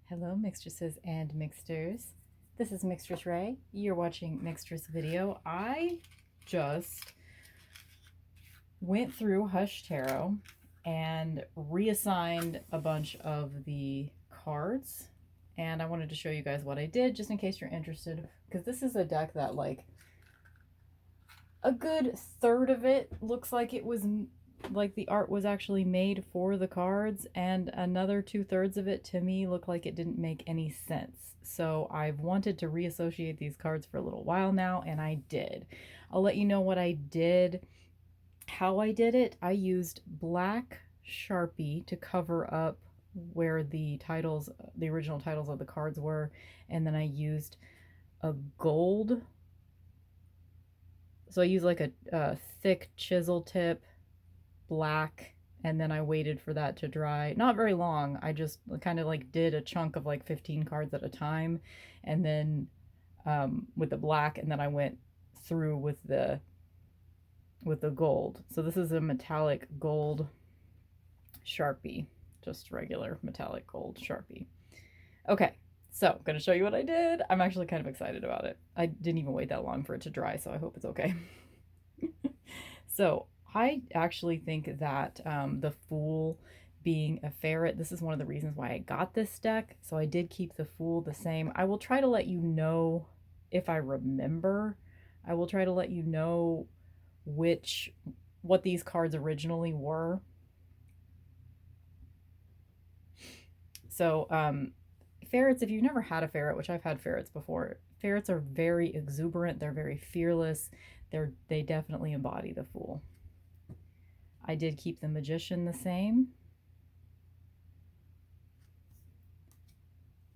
Hello, mixtresses and mixters. This is Mixtress Ray. You're watching Mixtress Video. I just went through Hush Tarot and reassigned a bunch of the cards. And I wanted to show you guys what I did, just in case you're interested. Because this is a deck that, like, a good third of it looks like it was like the art was actually made for the cards, and another 2/3 of it to me looked like it didn't make any sense. So I've wanted to reassociate these cards for a little while now, and I did. I'll let you know what I did, how I did it. I used black Sharpie to cover up where the titles, the original titles of the cards were, and then I used a gold. So I used like a thick chisel tip, black, and then I waited for that to dry. Not very long. I just kind of like did a chunk of like 15 cards at a time, and then with the black, and then I went through with the gold. So this is a metallic gold Sharpie, just regular metallic gold Sharpie. Okay, so I'm going to show you what I did. I'm actually kind of excited about it. I didn't even wait that long for it to dry, so I hope it's okay. So I actually think that the Fool being a ferret, this is one of the reasons why I got this deck. So I did keep the Fool the same. I will try to let you know if I remember. I will try to let you know what these cards originally were. So ferrets, if you've never had a ferret, which I've had ferrets before, ferrets are very exuberant. They're very fearless. They definitely embody the Fool. I did keep the Magician the same.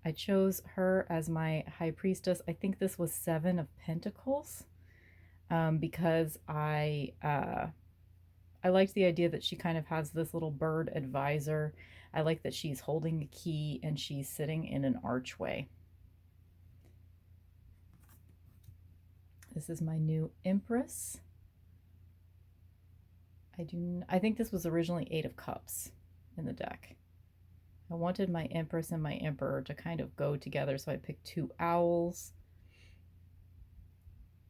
I chose her as my High Priestess. I think this was 7 of Pentacles, because I liked the idea that she kind of has this little bird advisor. I like that she's holding a key and she's sitting in an archway. This is my new Empress. I think this was originally 8 of Cups in the deck. I wanted my Empress and my Emperor to kind of go together, so I picked 2 owls.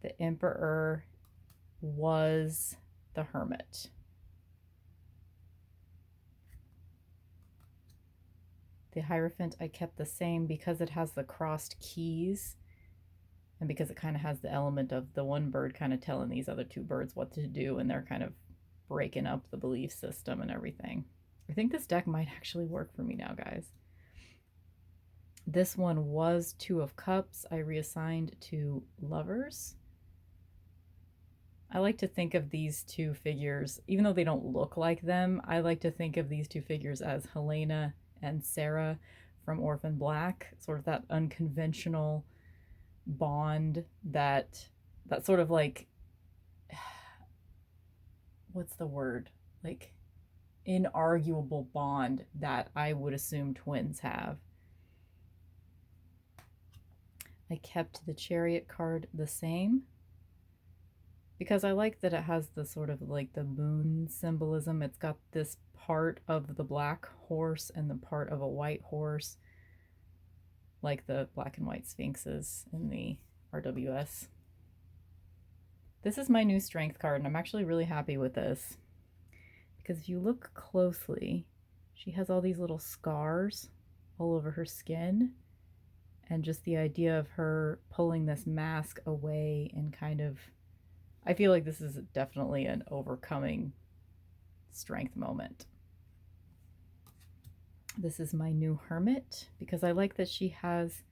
The Emperor was the Hermit. The Hierophant I kept the same because it has the crossed keys, and because it kind of has the element of the one bird kind of telling these other 2 birds what to do, and they're kind of breaking up the belief system and everything. I think this deck might actually work for me now, guys. This one was 2 of Cups. I reassigned to Lovers. I like to think of these 2 figures, even though they don't look like them, I like to think of these 2 figures as Helena and Sarah from Orphan Black, sort of that unconventional bond, that sort of like, what's the word? Like inarguable bond that I would assume twins have. I kept the Chariot card the same because I like that it has the sort of like the moon symbolism. It's got this part of the black horse and the part of a white horse, like the black and white sphinxes in the RWS. This is my new Strength card, and I'm actually really happy with this because if you look closely, she has all these little scars all over her skin, and just the idea of her pulling this mask away and kind of, I feel like this is definitely an overcoming strength moment. This is my new Hermit because I like that she has,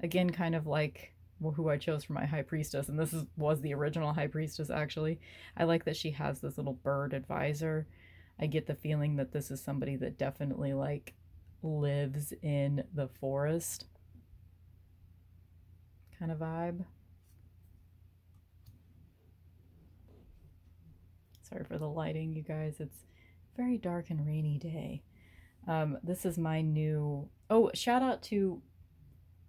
again, kind of like who I chose for my High Priestess, and this was the original High Priestess actually. I like that she has this little bird advisor. I get the feeling that this is somebody that definitely like lives in the forest kind of vibe. Sorry for the lighting, you guys. It's a very dark and rainy day. This is my new... Oh, shout out to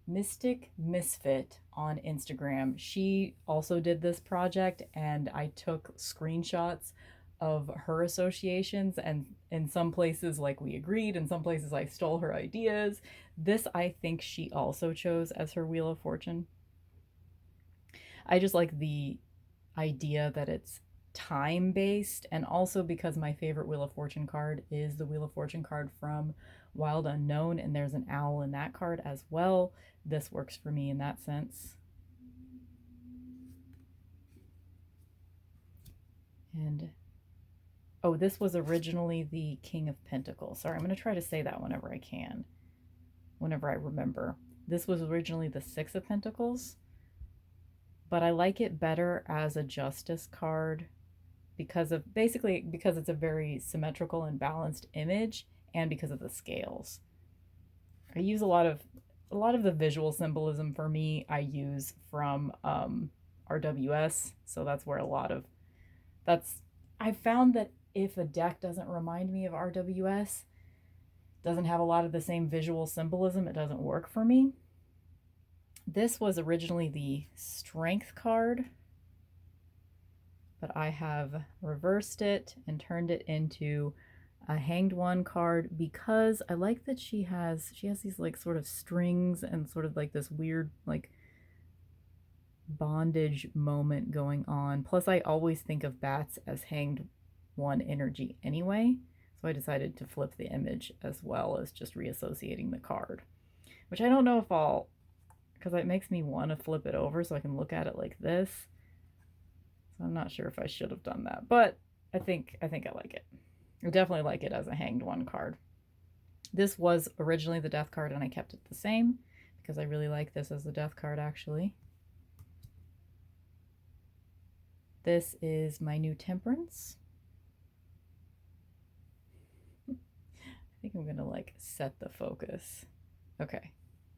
Mystic Misfit on Instagram. She also did this project, and I took screenshots of her associations, and in some places like we agreed, in some places I stole her ideas. This I think she also chose as her Wheel of Fortune. I just like the idea that it's time based, and also because my favorite Wheel of Fortune card is the Wheel of Fortune card from Wild Unknown, and there's an owl in that card as well. This works for me in that sense. And oh, this was originally the King of Pentacles. Sorry, I'm going to try to say that whenever I can, whenever I remember. This was originally the Six of Pentacles, but I like it better as a Justice card because of, basically because it's a very symmetrical and balanced image, and because of the scales. I use a lot of the visual symbolism for me I use from RWS, so that's where a lot of I found that if a deck doesn't remind me of RWS, doesn't have a lot of the same visual symbolism, it doesn't work for me. This was originally the Strength card, but I have reversed it and turned it into a Hanged One card because I like that she has these like sort of strings and sort of like this weird like bondage moment going on. Plus I always think of bats as Hanged One energy anyway, so I decided to flip the image as well as just reassociating the card, which I don't know if I'll, because it makes me want to flip it over so I can look at it like this. So I'm not sure if I should have done that, but I think I like it. I definitely like it as a Hanged One card. This was originally the Death card, and I kept it the same because I really like this as the Death card, actually. This is my new Temperance. I think I'm going to like set the focus. Okay,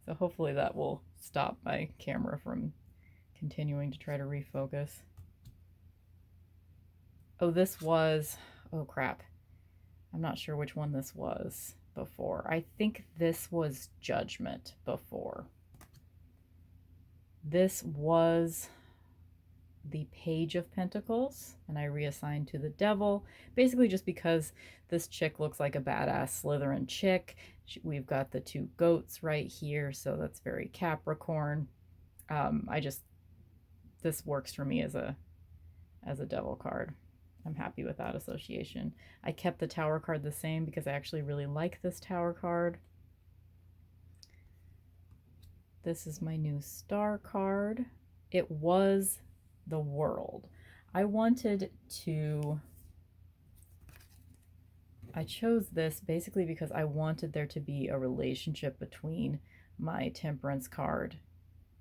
so hopefully that will stop my camera from continuing to try to refocus. Oh, this was, oh crap. I'm not sure which one this was before. I think this was Judgment before. This was the Page of Pentacles, and I reassigned to the Devil, basically just because this chick looks like a badass Slytherin chick. We've got the two goats right here, so that's very Capricorn. This works for me as a Devil card. I'm happy with that association. I kept the Tower card the same because I actually really like this Tower card. This is my new Star card. It was the World. I chose this basically because I wanted there to be a relationship between my Temperance card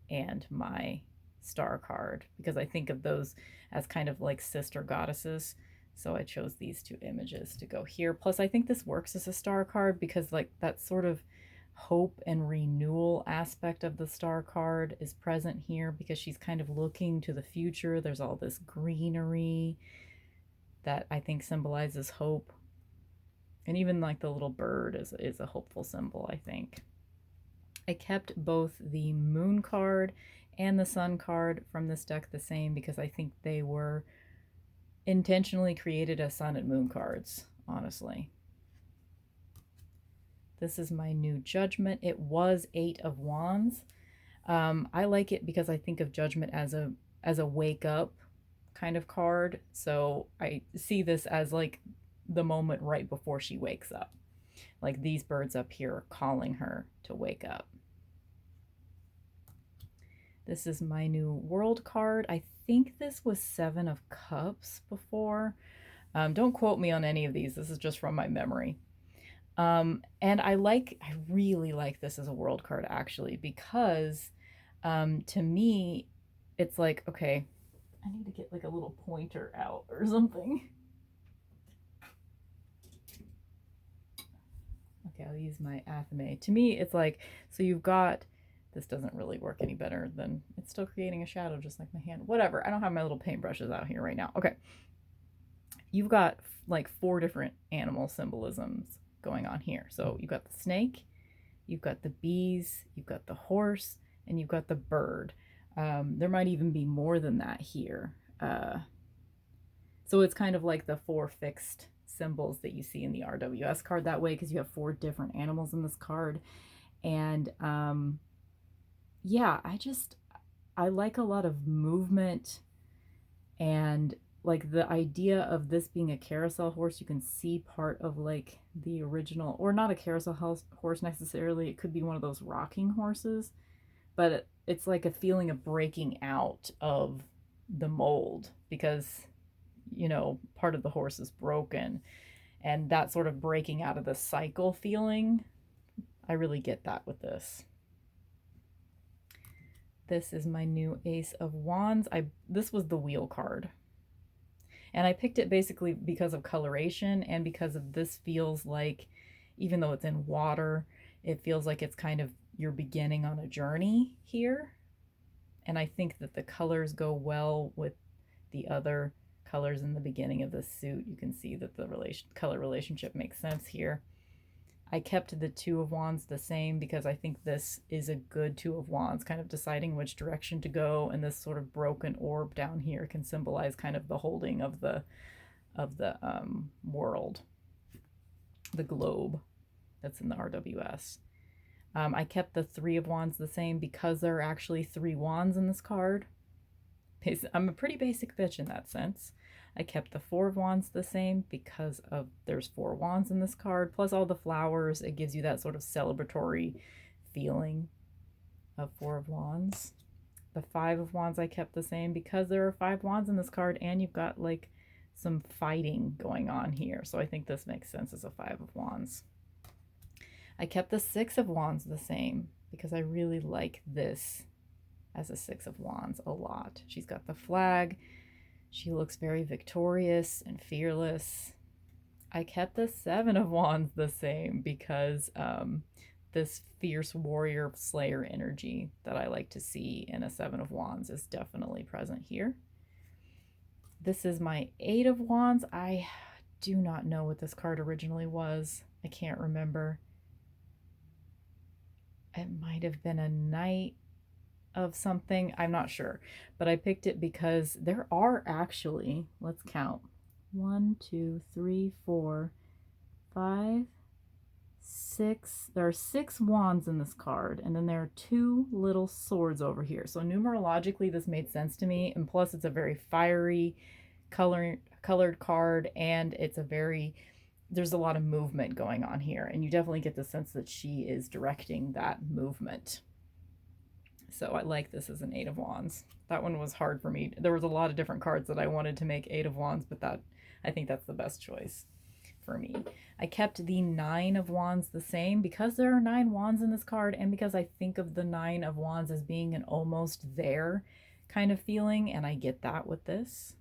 and my Star card, because I think of those as kind of like sister goddesses. So I chose these two images to go here. Plus I think this works as a Star card because like that sort of hope and renewal aspect of the Star card is present here because she's kind of looking to the future. There's all this greenery that I think symbolizes hope. And even like the little bird is a hopeful symbol, I think. I kept both the Moon card and the Sun card from this deck the same because I think they were intentionally created as Sun and Moon cards, honestly. This is my new Judgment. It was 8 of Wands. I like it because I think of Judgment as a wake up kind of card. So I see this as like the moment right before she wakes up. Like these birds up here are calling her to wake up. This is my new World card. I think this was 7 of Cups before. Don't quote me on any of these. This is just from my memory. And I really like this as a World card, actually, because to me, it's like, okay, I need to get like a little pointer out or something. Okay, I'll use my Athame. To me, it's like, so you've got, this doesn't really work any better than, it's still creating a shadow just like my hand. Whatever, I don't have my little paintbrushes out here right now. Okay, you've got like 4 different animal symbolisms going on here. So you've got the snake, you've got the bees, you've got the horse, and you've got the bird. There might even be more than that here. So it's kind of like the 4 fixed symbols that you see in the RWS card that way, because you have 4 different animals in this card. And yeah, I like a lot of movement, and like the idea of this being a carousel horse. You can see part of like the original, or not a carousel horse necessarily. It could be one of those rocking horses, but it's like a feeling of breaking out of the mold, because part of the horse is broken, and that sort of breaking out of the cycle feeling, I really get that with this. This is my new Ace of Wands. This was the wheel card, and I picked it basically because of coloration, and because of this feels like, even though it's in water, it feels like it's kind of you're beginning on a journey here. And I think that the colors go well with the other colors in the beginning of the suit. You can see that the color relationship makes sense here. I kept the 2 of Wands the same because I think this is a good 2 of Wands, kind of deciding which direction to go, and this sort of broken orb down here can symbolize kind of the holding of the world, the globe that's in the RWS. I kept the 3 of Wands the same because there are actually 3 wands in this card. I'm a pretty basic bitch in that sense. I kept the 4 of Wands the same because there's 4 wands in this card, plus all the flowers. It gives you that sort of celebratory feeling of 4 of Wands. The 5 of Wands I kept the same because there are 5 wands in this card, and you've got like some fighting going on here. So I think this makes sense as a 5 of Wands. I kept the 6 of Wands the same because I really like this as a 6 of Wands a lot. She's got the flag. She looks very victorious and fearless. I kept the 7 of Wands the same because this fierce warrior slayer energy that I like to see in a 7 of Wands is definitely present here. This is my 8 of Wands. I do not know what this card originally was. I can't remember. It might have been a knight of something. I'm not sure. But I picked it because there are actually, let's count, 1, 2, 3, 4, 5, 6. There are 6 wands in this card, and then there are 2 little swords over here. So numerologically, this made sense to me. And plus, it's a very fiery colored card, and there's a lot of movement going on here, and you definitely get the sense that she is directing that movement. So I like this as an 8 of Wands. That one was hard for me. There was a lot of different cards that I wanted to make 8 of Wands, but I think that's the best choice for me. I kept the 9 of Wands the same because there are 9 wands in this card, and because I think of the 9 of Wands as being an almost there kind of feeling, and I get that with this.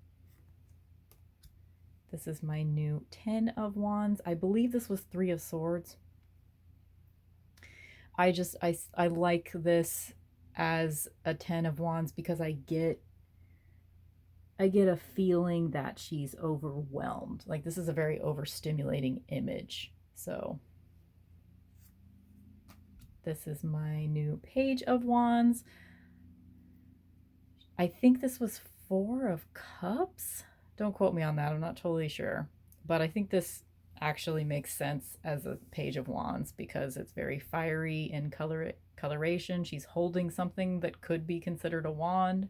This is my new 10 of Wands. I believe this was 3 of Swords. I like this as a 10 of Wands because I get a feeling that she's overwhelmed. Like, this is a very overstimulating image. So this is my new Page of Wands. I think this was 4 of Cups. Don't quote me on that. I'm not totally sure. But I think this actually makes sense as a Page of Wands because it's very fiery in coloration. She's holding something that could be considered a wand,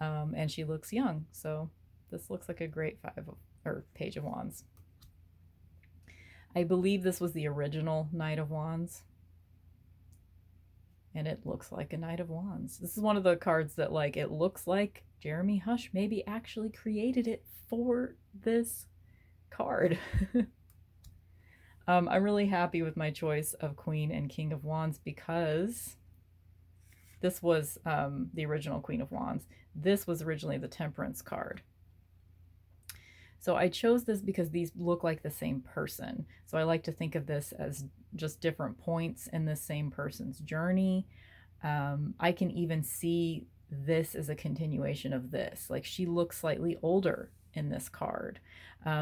and she looks young. So this looks like a great Page of Wands. I believe this was the original Knight of Wands, and it looks like a Knight of Wands. This is one of the cards that, like, it looks like Jeremy Hush maybe actually created it for this card. I'm really happy with my choice of Queen and King of Wands because this was the original Queen of Wands. This was originally the Temperance card. So I chose this because these look like the same person. So I like to think of this as just different points in the same person's journey. I can even see this as a continuation of this. Like, she looks slightly older in this card.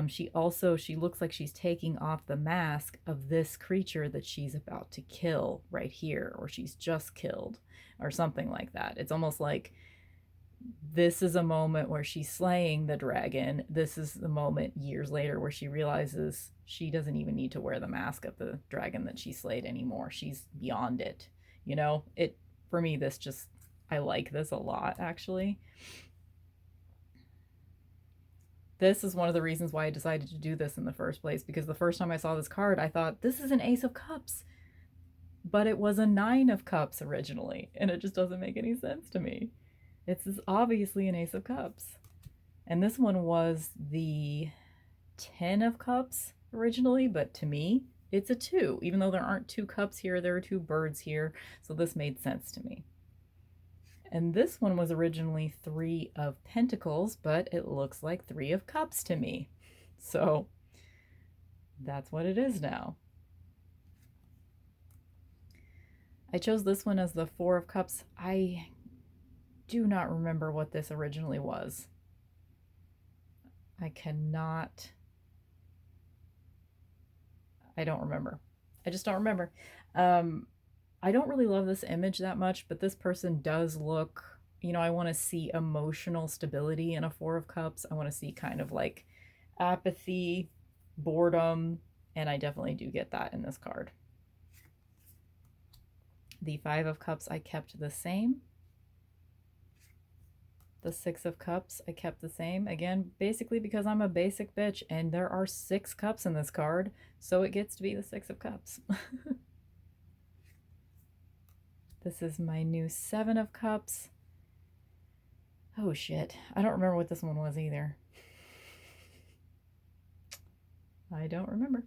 She looks like she's taking off the mask of this creature that she's about to kill right here, or she's just killed, or something like that. It's almost like This is a moment where she's slaying the dragon. This is the moment years later where she realizes she doesn't even need to wear the mask of the dragon that she slayed anymore. She's beyond it. You know, it, for me, this just, I like this a lot, actually. This is one of the reasons why I decided to do this in the first place, because the first time I saw this card, I thought, this is an Ace of Cups. But it was a Nine of Cups originally, and it just doesn't make any sense to me. It's obviously an Ace of Cups. And this one was the 10 of Cups originally, but to me, it's a 2. Even though there aren't 2 cups here, there are 2 birds here, so this made sense to me. And this one was originally 3 of Pentacles, but it looks like 3 of Cups to me. So that's what it is now. I chose this one as the 4 of Cups. I do not remember what this originally was. I don't remember. I just don't remember. I don't really love this image that much, but this person does look, you know, I want to see emotional stability in a 4 of Cups. I want to see kind of like apathy, boredom, and I definitely do get that in this card. The 5 of Cups I kept the same. The 6 of Cups I kept the same. Again, basically because I'm a basic bitch and there are 6 cups in this card, so it gets to be the 6 of Cups. This is my new 7 of Cups. Oh shit, I don't remember what this one was either. I don't remember.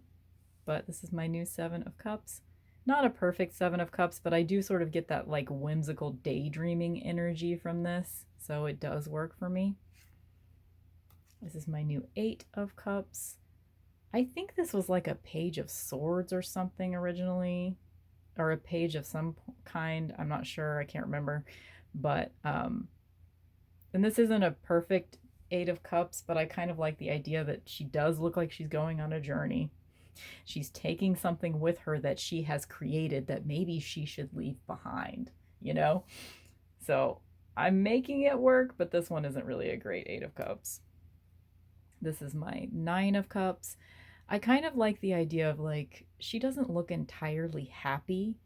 But this is my new 7 of Cups. Not a perfect 7 of Cups, but I do sort of get that like whimsical daydreaming energy from this, so it does work for me. This is my new 8 of Cups. I think this was like a Page of Swords or something originally, or a page of some kind. I'm not sure. I can't remember. But, and this isn't a perfect 8 of Cups, but I kind of like the idea that she does look like she's going on a journey. She's taking something with her that she has created that maybe she should leave behind, you know? So I'm making it work, but this one isn't really a great 8 of Cups. This is my 9 of Cups. I kind of like the idea of like, she doesn't look entirely happy.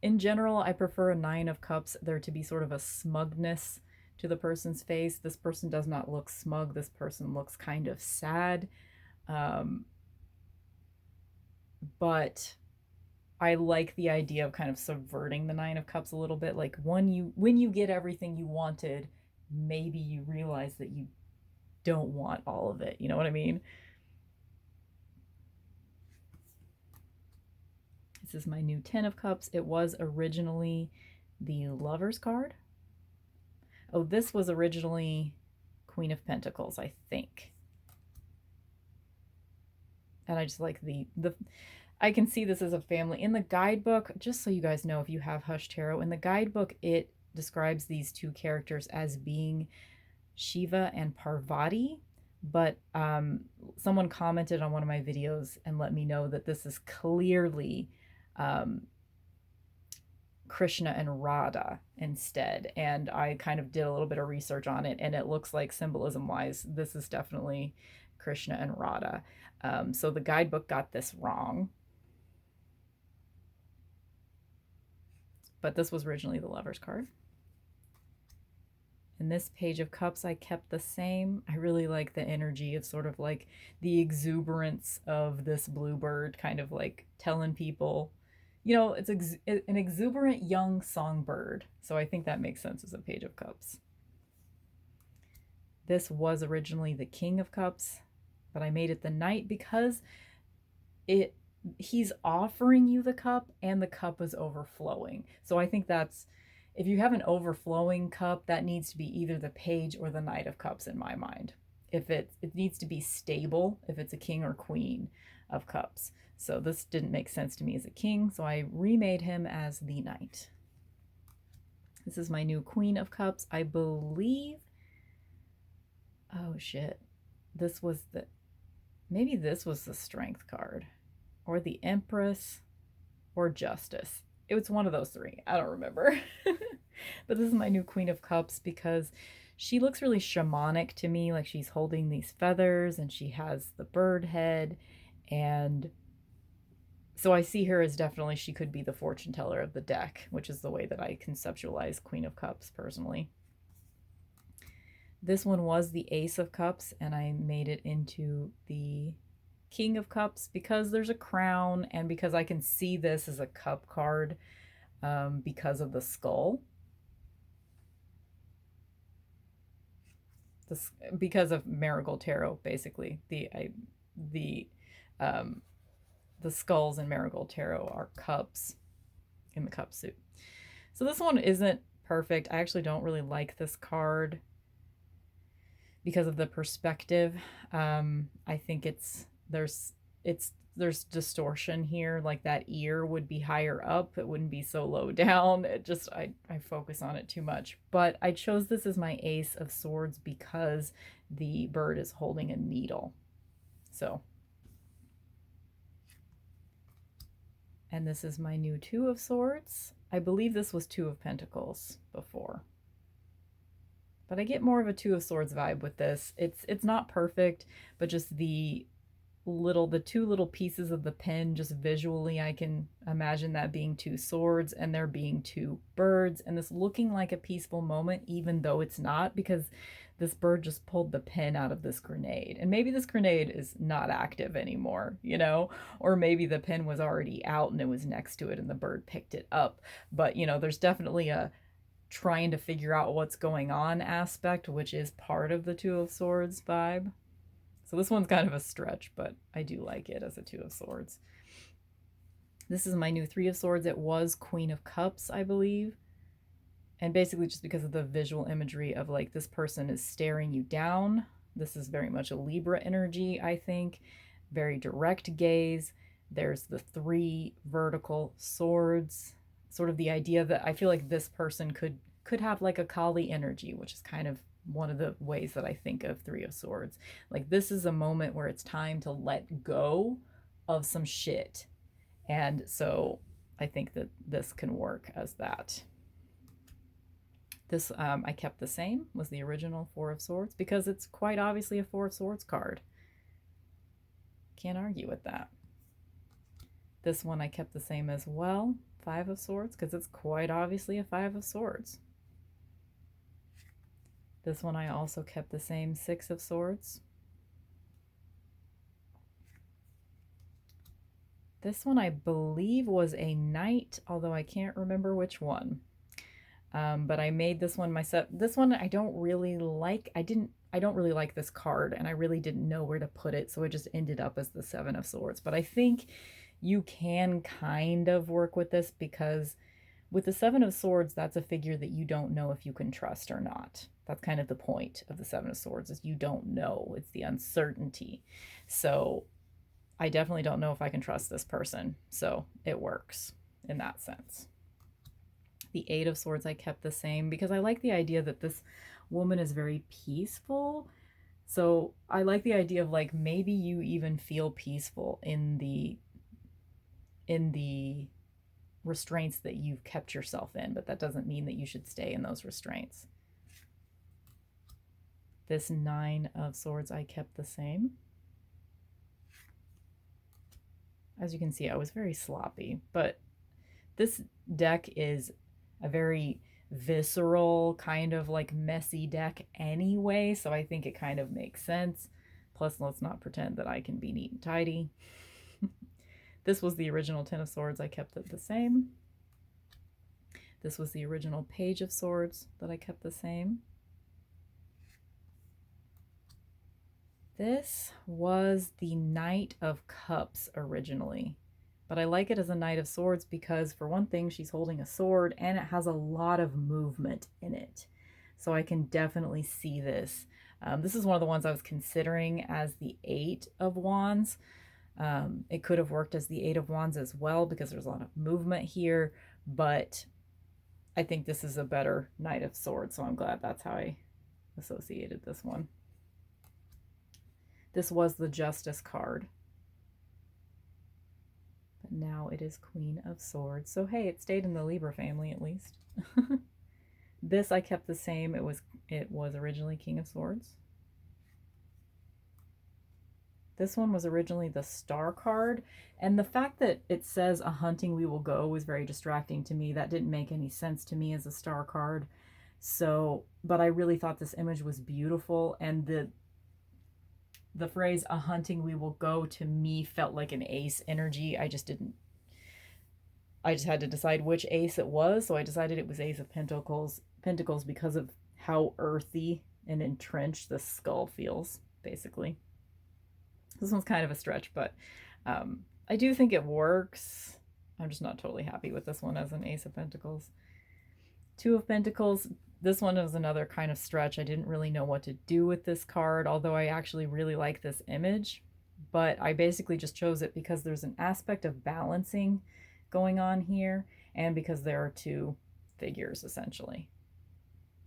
In general, I prefer a 9 of Cups, there to be sort of a smugness to the person's face. This person does not look smug. This person looks kind of sad. But I like the idea of kind of subverting the 9 of Cups a little bit. Like when you get everything you wanted, maybe you realize that you don't want all of it. You know what I mean? This is my new 10 of Cups. It was originally the Lover's card. Oh, this was originally Queen of Pentacles, I think. And I just like the I can see this as a family. In the guidebook, just so you guys know, if you have Hush Tarot, in the guidebook, it describes these 2 characters as being Shiva and Parvati. But someone commented on one of my videos and let me know that this is clearly Krishna and Radha instead. And I kind of did a little bit of research on it, and it looks like symbolism wise, this is definitely Krishna and Radha. So the guidebook got this wrong. But this was originally the Lover's card. In this Page of Cups, I kept the same. I really like the energy of sort of like the exuberance of this bluebird, kind of like telling people, you know, it's an exuberant young songbird. So I think that makes sense as a Page of Cups. This was originally the King of Cups, but I made it the Knight because he's offering you the cup and the cup is overflowing. So I think that's, if you have an overflowing cup, that needs to be either the Page or the Knight of Cups in my mind. If it needs to be stable, if it's a King or Queen of Cups. So this didn't make sense to me as a King, so I remade him as the Knight. This is my new Queen of Cups. I believe, oh shit, maybe this was the Strength card, or the Empress, or Justice. It was one of those 3. I don't remember. But this is my new Queen of Cups because she looks really shamanic to me. Like she's holding these feathers and she has the bird head. And so I see her as definitely she could be the fortune teller of the deck, which is the way that I conceptualize Queen of Cups personally. This one was the Ace of Cups, and I made it into the King of Cups because there's a crown and because I can see this as a cup card because of the skull. Because of Marigold Tarot, basically. The skulls in Marigold Tarot are cups in the cup suit. So this one isn't perfect. I actually don't really like this card because of the perspective. I think there's distortion here. Like that ear would be higher up. It wouldn't be so low down. It just, I focus on it too much. But I chose this as my Ace of Swords because the bird is holding a needle. So. And this is my new Two of Swords. I believe this was Two of Pentacles before. But I get more of a Two of Swords vibe with this. It's not perfect, but just the two little pieces of the pen, just visually I can imagine that being two swords and there being two birds and this looking like a peaceful moment, even though it's not, because this bird just pulled the pin out of this grenade. And maybe this grenade is not active anymore, you know, or maybe the pin was already out and it was next to it and the bird picked it up. But, you know, there's definitely a trying to figure out what's going on aspect, which is part of the Two of Swords vibe. So this one's kind of a stretch, but I do like it as a Two of Swords. This is my new Three of Swords. It was Queen of Cups, I believe. And basically just because of the visual imagery of like this person is staring you down. This is very much a Libra energy, I think. Very direct gaze. There's the three vertical swords. Sort of the idea that I feel like this person could have like a Kali energy, which is kind of one of the ways that I think of Three of Swords. Like this is a moment where it's time to let go of some shit. And so I think that this can work as that. This I kept the same, was the original Four of Swords, because it's quite obviously a Four of Swords card. Can't argue with that. This one I kept the same as well, Five of Swords, because it's quite obviously a Five of Swords. This one I also kept the same, Six of Swords. This one I believe was a Knight, although I can't remember which one. But I made this one myself. This one I don't really like. I don't really like this card, and I really didn't know where to put it, so it just ended up as the Seven of Swords. But I think you can kind of work with this because with the Seven of Swords, that's a figure that you don't know if you can trust or not. That's kind of the point of the Seven of Swords, is you don't know. It's the uncertainty. So I definitely don't know if I can trust this person. So it works in that sense. The Eight of Swords I kept the same because I like the idea that this woman is very peaceful. So I like the idea of like maybe you even feel peaceful in the restraints that you've kept yourself in, but that doesn't mean that you should stay in those restraints. This Nine of Swords I kept the same. As you can see, I was very sloppy, but this deck is a very visceral, kind of like messy deck anyway, so I think it kind of makes sense. Plus, let's not pretend that I can be neat and tidy. This was the original Ten of Swords. I kept it the same. This was the original Page of Swords that I kept the same. This was the Knight of Cups originally, but I like it as a Knight of Swords because, for one thing, she's holding a sword and it has a lot of movement in it. So I can definitely see this. This is one of the ones I was considering as the Eight of Wands. It could have worked as the Eight of Wands as well because there's a lot of movement here, but I think this is a better Knight of Swords, so I'm glad that's how I associated this one. This was the Justice card. But now it is Queen of Swords. So hey, it stayed in the Libra family at least. This I kept the same. It was originally King of Swords. This one was originally the Star card, and the fact that it says "a hunting we will go" was very distracting to me. That didn't make any sense to me as a Star card. So, but I really thought this image was beautiful, and the phrase "a hunting we will go" to me felt like an ace energy. I just had to decide which ace it was, so I decided it was Ace of Pentacles because of how earthy and entrenched the skull feels, basically. This one's kind of a stretch, but I do think it works. I'm just not totally happy with this one as an Ace of Pentacles. Two of Pentacles. This one was another kind of stretch. I didn't really know what to do with this card, although I actually really like this image. But I basically just chose it because there's an aspect of balancing going on here, and because there are two figures, essentially.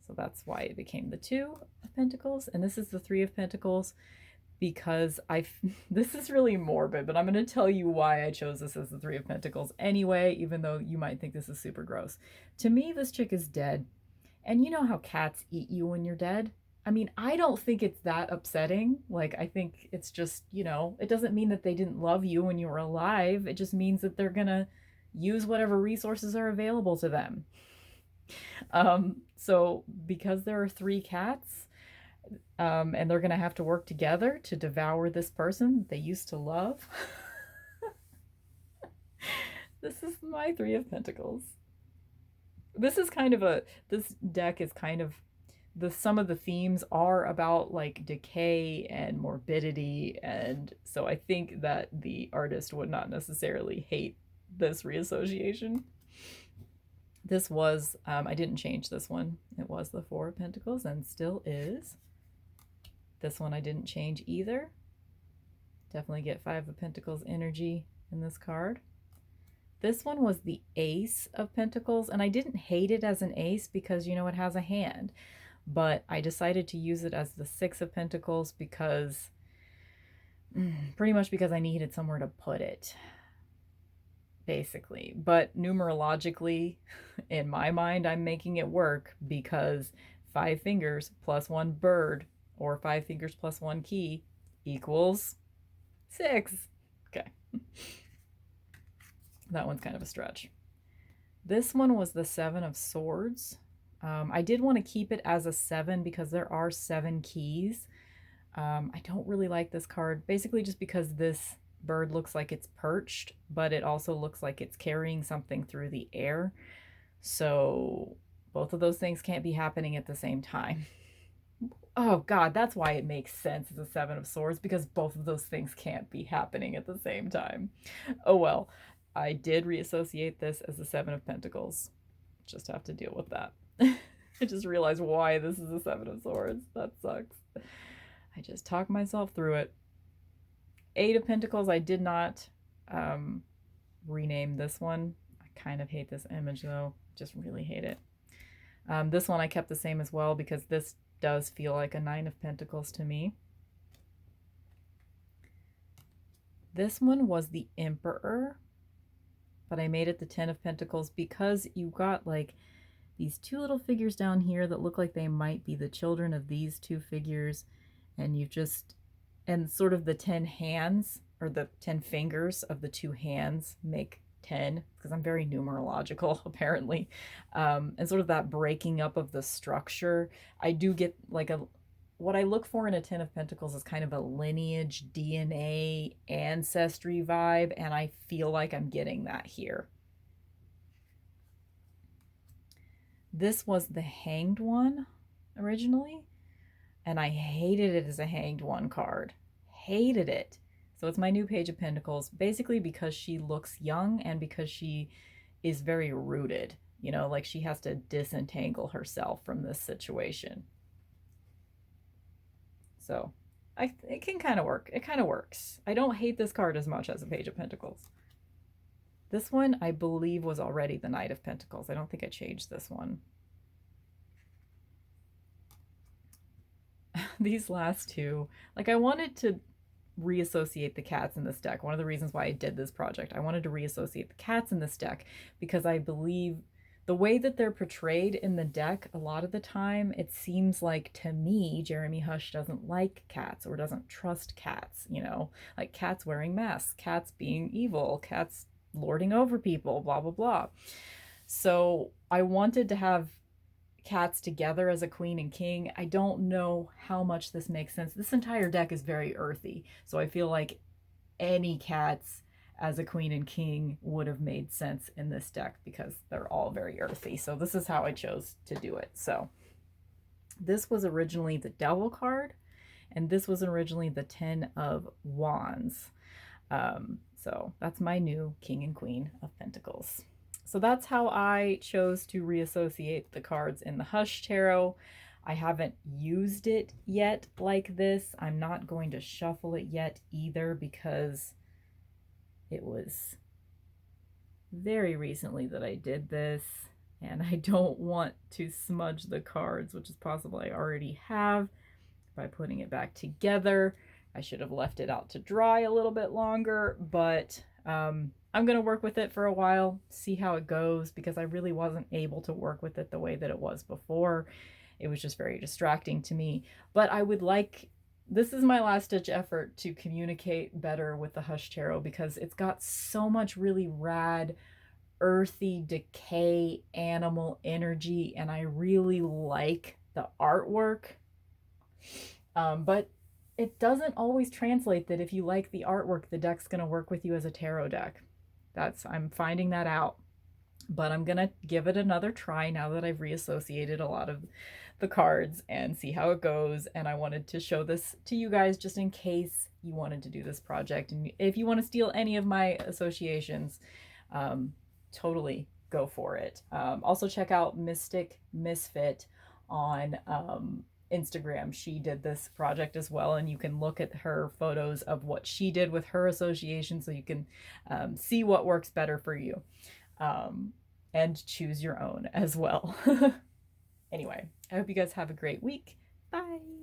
So that's why it became the Two of Pentacles. And this is the Three of Pentacles, because this is really morbid, but I'm going to tell you why I chose this as the Three of Pentacles anyway, even though you might think this is super gross. To me, this chick is dead. And you know how cats eat you when you're dead? I mean, I don't think it's that upsetting. Like, I think it's just, it doesn't mean that they didn't love you when you were alive. It just means that they're going to use whatever resources are available to them. So because there are three cats, and they're going to have to work together to devour this person they used to love. This is my Three of Pentacles. This deck is kind of, some of the themes are about like decay and morbidity. And so I think that the artist would not necessarily hate this reassociation. This was, I didn't change this one. It was the Four of Pentacles and still is. This one I didn't change either. Definitely get Five of Pentacles energy in this card. This one was the Ace of Pentacles, and I didn't hate it as an ace because, it has a hand. But I decided to use it as the Six of Pentacles because, pretty much because I needed somewhere to put it, basically. But numerologically, in my mind, I'm making it work because 5 fingers plus 1 bird, or 5 fingers plus 1 key, equals 6. Okay. That one's kind of a stretch. This one was the Seven of Swords. I did want to keep it as a 7 because there are 7 keys. I don't really like this card, basically just because this bird looks like it's perched, but it also looks like it's carrying something through the air. So both of those things can't be happening at the same time. Oh God, that's why it makes sense as a Seven of Swords, because both of those things can't be happening at the same time. Oh well, I did reassociate this as the Seven of Pentacles. Just have to deal with that. I just realized why this is a Seven of Swords. That sucks. I just talked myself through it. Eight of Pentacles, I did not rename this one. I kind of hate this image though. Just really hate it. This one I kept the same as well because this does feel like a Nine of Pentacles to me. This one was the Emperor, but I made it the Ten of Pentacles because you got like these two little figures down here that look like they might be the children of these two figures, and and sort of the 10 hands, or the 10 fingers of the two hands make 10, because I'm very numerological apparently, and sort of that breaking up of the structure. I do get like what I look for in a 10 of Pentacles is kind of a lineage, DNA, ancestry vibe, and I feel like I'm getting that here. This was the Hanged One originally, and I hated it as a Hanged One card. Hated it. So it's my new Page of Pentacles, basically because she looks young and because she is very rooted. Like she has to disentangle herself from this situation. So it can kind of work. It kind of works. I don't hate this card as much as a Page of Pentacles. This one, I believe, was already the Knight of Pentacles. I don't think I changed this one. These last two, like I wanted to reassociate the cats in this deck. One of the reasons why I did this project, I wanted to reassociate the cats in this deck because I believe the way that they're portrayed in the deck, a lot of the time, it seems like, to me, Jeremy Hush doesn't like cats or doesn't trust cats, you know, like cats wearing masks, cats being evil, cats lording over people, blah, blah, blah. So I wanted to have cats together as a queen and king. I don't know how much this makes sense. This entire deck is very earthy, so I feel like any cats as a queen and king would have made sense in this deck because they're all very earthy. So this is how I chose to do it. So this was originally the Devil card, and this was originally the 10 of Wands. So that's my new King and Queen of Pentacles. So that's how I chose to reassociate the cards in the Hush Tarot. I haven't used it yet like this. I'm not going to shuffle it yet either because it was very recently that I did this, and I don't want to smudge the cards, which is possible I already have, by putting it back together. I should have left it out to dry a little bit longer, but I'm going to work with it for a while, see how it goes, because I really wasn't able to work with it the way that it was before. It was just very distracting to me. But I would like, this is my last ditch effort to communicate better with the Hush Tarot because it's got so much really rad, earthy, decay, animal energy, and I really like the artwork. But it doesn't always translate that if you like the artwork, the deck's going to work with you as a tarot deck. I'm finding that out. But I'm going to give it another try now that I've reassociated a lot of the cards and see how it goes. And I wanted to show this to you guys just in case you wanted to do this project. And if you want to steal any of my associations, totally go for it. Also check out Mystic Misfit on Instagram. She did this project as well, and you can look at her photos of what she did with her association so you can see what works better for you. And choose your own as well. Anyway, I hope you guys have a great week. Bye.